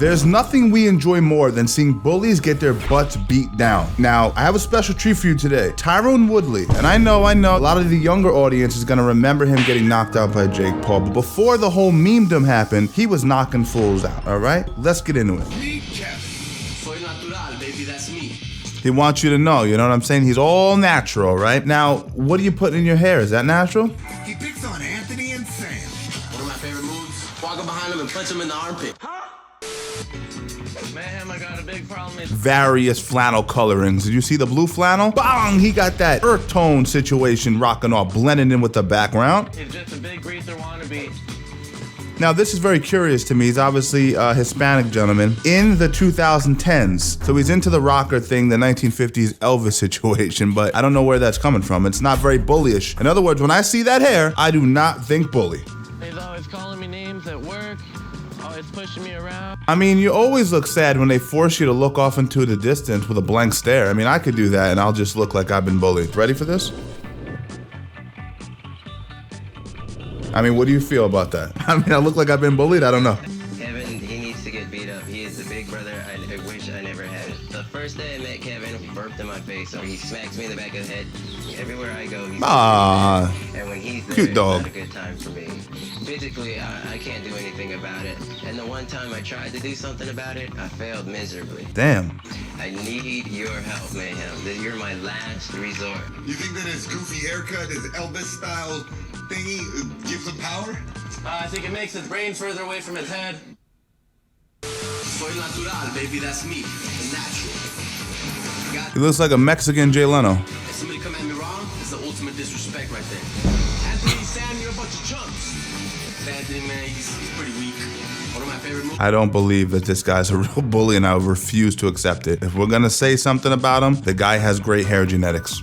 There's nothing we enjoy more than seeing bullies get their butts beat down. Now, I have a special treat for you today. Tyron Woodley, and I know a lot of the younger audience is gonna remember him getting knocked out by Jake Paul, but before the whole memedom happened, he was knocking fools out, all right? Let's get into it. Soy natural, baby, that's me. He wants you to know, you know what I'm saying? He's all natural, right? Now, what do you put in your hair? Is that natural? He picks on Anthony and Sam. One of my favorite moves, walk up behind him and punch him in the armpit. Man, I got a big problem. Various flannel colorings. Did you see the blue flannel? Bang! He got that earth tone situation rocking off, blending in with the background. He's just a big greaser wannabe. Now, this is very curious to me. He's obviously a Hispanic gentleman in the 2010s. So he's into the rocker thing, the 1950s Elvis situation, but I don't know where that's coming from. It's not very bullyish. In other words, when I see that hair, I do not think bully. He's always calling me names at work, always pushing me around. I mean, you always look sad when they force you to look off into the distance with a blank stare. I mean, I could do that and I'll just look like I've been bullied. Ready for this? I mean, what do you feel about that? I mean, I look like I've been bullied? I don't know. Kevin, he needs to get beat up. He is the big brother I wish I never had. The first day I met Kevin, he burped in my face, or he smacks me in the back of the head. Everywhere I go, he's and when he's there, cute dog. It's not a good time for me. Physically, I can't do anything about it. And the one time I tried to do something about it, I failed miserably. Damn. I need your help, Mayhem. You're my last resort. You think that his goofy haircut, his Elvis-style thingy, gives him power? I think it makes his brain further away from his head. Soy natural, baby, that's me. The natural. He looks like a Mexican Jay Leno. If somebody come at me wrong, it's the ultimate disrespect right there. Anthony, Sam, you're a bunch of chumps. Anthony, man, he's pretty weak. One of my favorite movies. I don't believe that this guy's a real bully, and I refuse to accept it. If we're gonna say something about him, the guy has great hair genetics.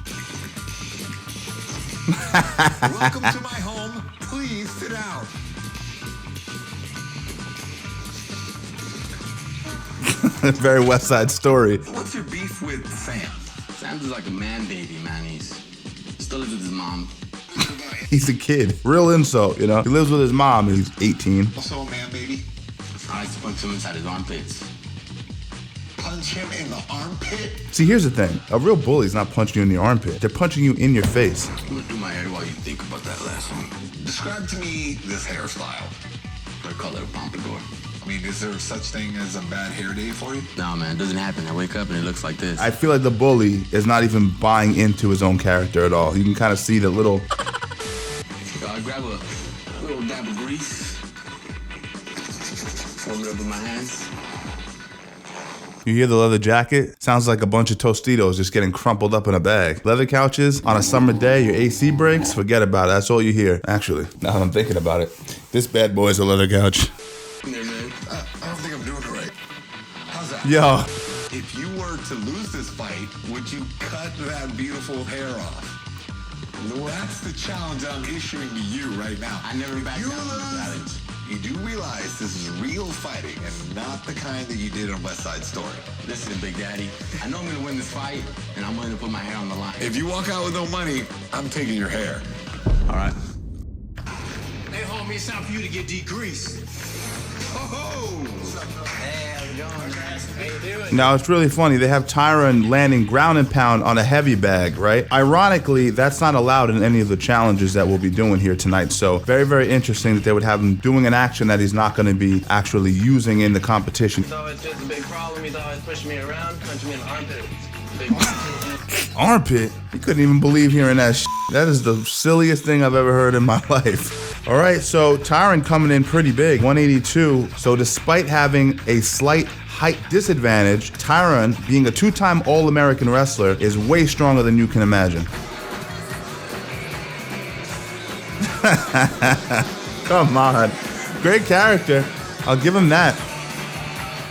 Welcome to my home. Please sit down. Very West Side Story. What's your beef with Sam? Sam's is like a man baby, man. He's still lives with his mom. He's a kid. Real insult, you know? He lives with his mom and he's 18. Also a man, baby. I like to punch him inside his armpits. Punch him in the armpit? See, here's the thing. A real bully's not punching you in the armpit. They're punching you in your face. I'm gonna do my hair while you think about that last one. Describe to me this hairstyle. They're color pompadour. I mean, is there such thing as a bad hair day for you? Nah, man, it doesn't happen. I wake up and it looks like this. I feel like the bully is not even buying into his own character at all. You can kind of see the little... I grab a little dab of grease. Warm it up with my hands. You hear the leather jacket? Sounds like a bunch of Tostitos just getting crumpled up in a bag. Leather couches on a summer day, your AC breaks, forget about it. That's all you hear. Actually, now that I'm thinking about it, this bad boy's a leather couch. There, man. I don't think I'm doing it right. How's that? Yo. If you were to lose this fight, would you cut that beautiful hair off? That's the challenge I'm issuing to you right now. I never back You down from the challenge. lose, you do realize this is real fighting and not the kind that you did on West Side Story. Listen, Big Daddy, I know I'm gonna win this fight, and I'm willing to put my hair on the line. If you walk out with no money, I'm taking your hair. All right. Hey, homie, it's time for you to get degreased. Hey, how's it going, man? How you doing? Now, it's really funny. They have Tyron landing ground and pound on a heavy bag, right? Ironically, that's not allowed in any of the challenges that we'll be doing here tonight. So very, very interesting that they would have him doing an action that he's not going to be actually using in the competition. He's always just a big problem. He's always pushing me around, punching me in the armpit. Big Armpit? You couldn't even believe hearing that shit. That is the silliest thing I've ever heard in my life. All right, so Tyron coming in pretty big, 182. So despite having a slight height disadvantage, Tyron, being a two-time All-American wrestler, is way stronger than you can imagine. Come on. Great character. I'll give him that.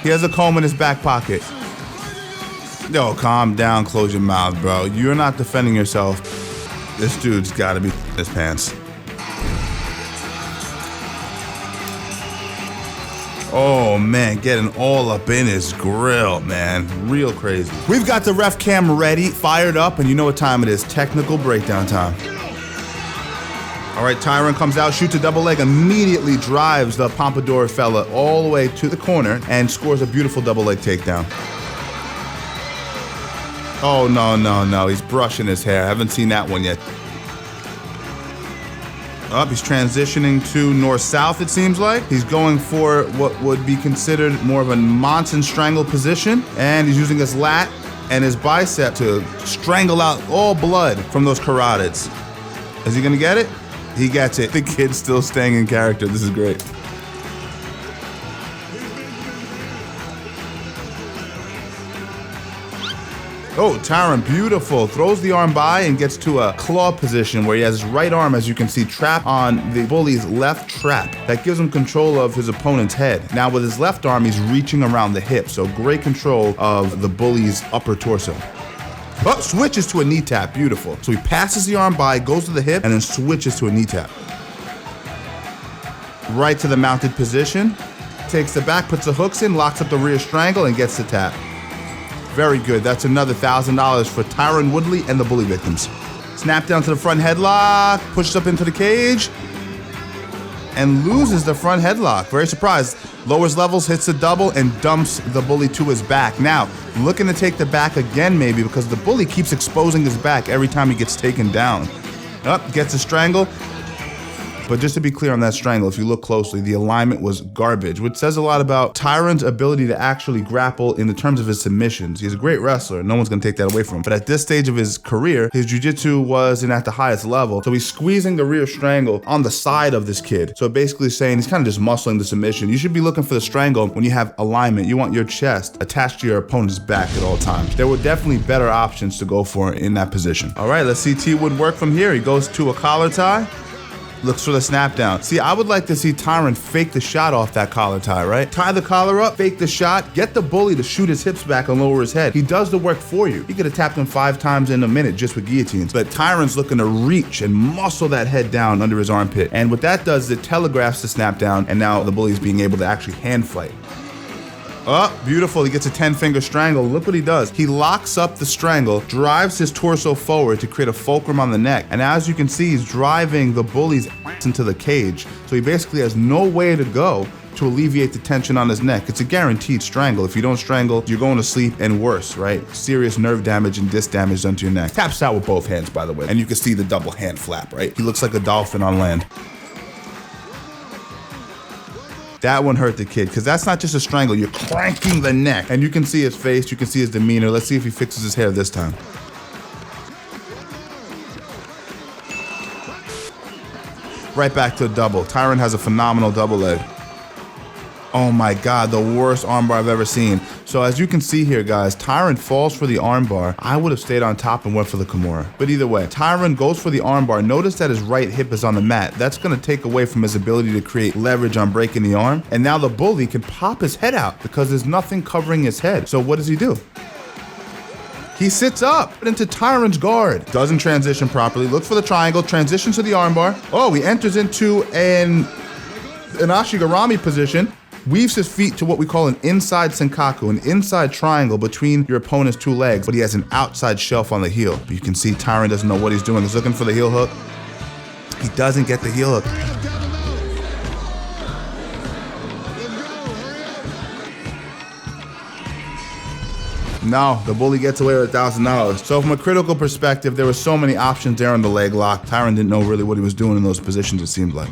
He has a comb in his back pocket. Yo, calm down, close your mouth, bro. You're not defending yourself. This dude's gotta be in his pants. Oh man, getting all up in his grill, man. Real crazy. We've got the ref cam ready, fired up, and you know what time it is. Technical breakdown time. All right, Tyron comes out, shoots a double leg, immediately drives the Pompadour fella all the way to the corner and scores a beautiful double leg takedown. Oh, no. He's brushing his hair. I haven't seen that one yet. Up, he's transitioning to north-south, it seems like. He's going for what would be considered more of a Monson strangle position, and he's using his lat and his bicep to strangle out all blood from those carotids. Is he gonna get it? He gets it. The kid's still staying in character. This is great. Oh, Tyron, beautiful. Throws the arm by and gets to a claw position where he has his right arm, as you can see, trapped on the bully's left trap. That gives him control of his opponent's head. Now with his left arm, he's reaching around the hip, so great control of the bully's upper torso. Oh, switches to a knee tap, beautiful. So he passes the arm by, goes to the hip, and then switches to a knee tap. Right to the mounted position. Takes the back, puts the hooks in, locks up the rear strangle, and gets the tap. Very good. That's another $1,000 for Tyron Woodly and the bully victims. Snap down to the front headlock, pushes up into the cage, and loses the front headlock. Very surprised. Lowers levels, hits the double, and dumps the bully to his back. Now, looking to take the back again maybe because the bully keeps exposing his back every time he gets taken down. Up, gets a strangle. But just to be clear on that strangle, if you look closely, the alignment was garbage, which says a lot about Tyron's ability to actually grapple in the terms of his submissions. He's a great wrestler. No one's gonna take that away from him. But at this stage of his career, his jiu-jitsu wasn't at the highest level. So he's squeezing the rear strangle on the side of this kid. So basically saying he's kind of just muscling the submission. You should be looking for the strangle when you have alignment. You want your chest attached to your opponent's back at all times. There were definitely better options to go for in that position. All right, let's see T Wood work from here. He goes to a collar tie. Looks for the snap down. See, I would like to see Tyron fake the shot off that collar tie, right? Tie the collar up, fake the shot, get the bully to shoot his hips back and lower his head. He does the work for you. He could have tapped him 5 times in a minute just with guillotines. But Tyron's looking to reach and muscle that head down under his armpit. And what that does is it telegraphs the snap down, and now the bully's being able to actually hand fight. Oh, beautiful. He gets a 10-finger strangle. Look what he does. He locks up the strangle, drives his torso forward to create a fulcrum on the neck. And as you can see, he's driving the bully's ass into the cage. So he basically has no way to go to alleviate the tension on his neck. It's a guaranteed strangle. If you don't strangle, you're going to sleep and worse, right? Serious nerve damage and disc damage done to your neck. Taps out with both hands, by the way. And you can see the double hand flap, right? He looks like a dolphin on land. That one hurt the kid, because that's not just a strangle. You're cranking the neck. And you can see his face, you can see his demeanor. Let's see if he fixes his hair this time. Right back to a double. Tyron has a phenomenal double leg. Oh my God, the worst armbar I've ever seen. So as you can see here, guys, Tyron falls for the armbar. I would have stayed on top and went for the Kimura. But either way, Tyron goes for the armbar. Notice that his right hip is on the mat. That's gonna take away from his ability to create leverage on breaking the arm. And now the bully can pop his head out because there's nothing covering his head. So what does he do? He sits up into Tyron's guard. Doesn't transition properly. Looks for the triangle, transitions to the armbar. Oh, he enters into an Ashigarami position. Weaves his feet to what we call an inside senkaku, an inside triangle between your opponent's 2 legs, but he has an outside shelf on the heel. But you can see Tyron doesn't know what he's doing. He's looking for the heel hook. He doesn't get the heel hook. No, the bully gets away with $1,000. So from a critical perspective, there were so many options there on the leg lock. Tyron didn't know really what he was doing in those positions, it seemed like.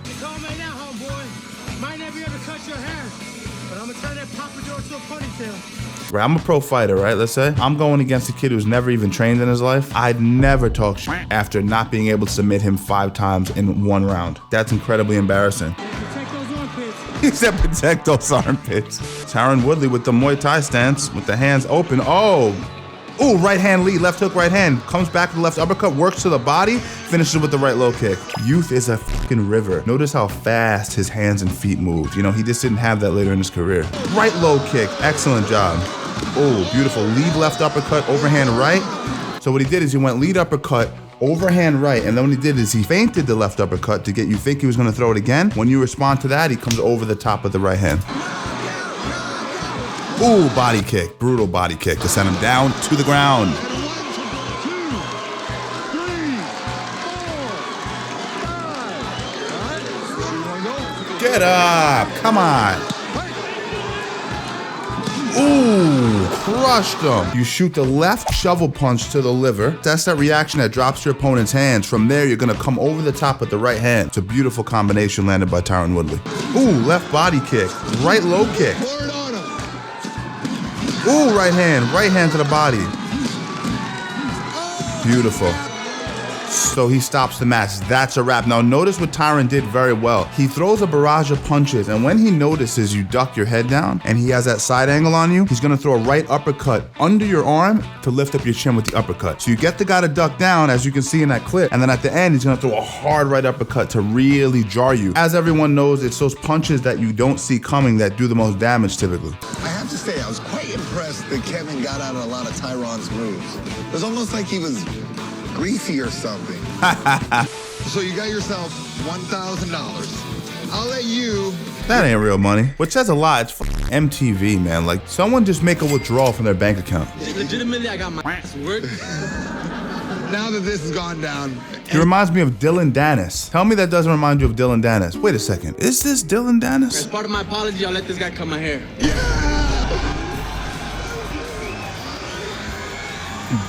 Right, I'm a pro fighter, right? Let's say I'm going against a kid who's never even trained in his life. I'd never talk shit after not being able to submit him 5 times in 1 round. That's incredibly embarrassing. Protect those armpits. He said protect those armpits. Tyron Woodley with the Muay Thai stance with the hands open. Oh, ooh, right hand lead, left hook, right hand. Comes back to the left uppercut, works to the body, finishes with the right low kick. Youth is a fucking river. Notice how fast his hands and feet moved. You know, he just didn't have that later in his career. Right low kick, excellent job. Oh, beautiful. Lead left uppercut, overhand right. So what he did is he went lead uppercut, overhand right, and then what he did is he feinted the left uppercut to get you think he was gonna throw it again. When you respond to that, he comes over the top of the right hand. Ooh, body kick, brutal body kick to send him down to the ground. Get up. Come on. Ooh, crushed him. You shoot the left shovel punch to the liver. That's that reaction that drops your opponent's hands. From there, you're gonna come over the top with the right hand. It's a beautiful combination landed by Tyron Woodly. Ooh, left body kick, right low kick. Ooh, right hand to the body. Beautiful. So he stops the match. That's a wrap. Now notice what Tyron did very well. He throws a barrage of punches, and when he notices you duck your head down and he has that side angle on you, he's gonna throw a right uppercut under your arm to lift up your chin with the uppercut. So you get the guy to duck down, as you can see in that clip, and then at the end, he's gonna throw a hard right uppercut to really jar you. As everyone knows, it's those punches that you don't see coming that do the most damage typically. I have to say, I was quite impressed that Kevin got out of a lot of Tyron's moves. It was almost like he was greasy or something. So you got yourself $1,000. I'll let you. That ain't real money. Which says a lot. It's MTV, man. Like, someone just make a withdrawal from their bank account. Legitimately, I got my ass worked. Now that this has gone down. He reminds me of Dylan Dennis. Tell me that doesn't remind you of Dylan Dennis. Wait a second. Is this Dylan Dennis? As part of my apology, I'll let this guy cut my hair.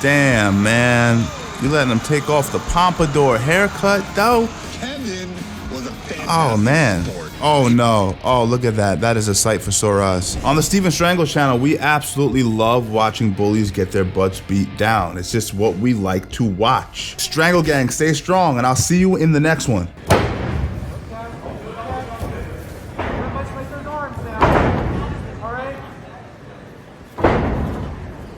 Damn, man. You letting him take off the pompadour haircut, though? Kevin was a fantastic Oh, man. sport. Oh, no. Oh, look at that. That is a sight for sore eyes. On the Steven Strangles channel, we absolutely love watching bullies get their butts beat down. It's just what we like to watch. Strangle Gang, stay strong, and I'll see you in the next one.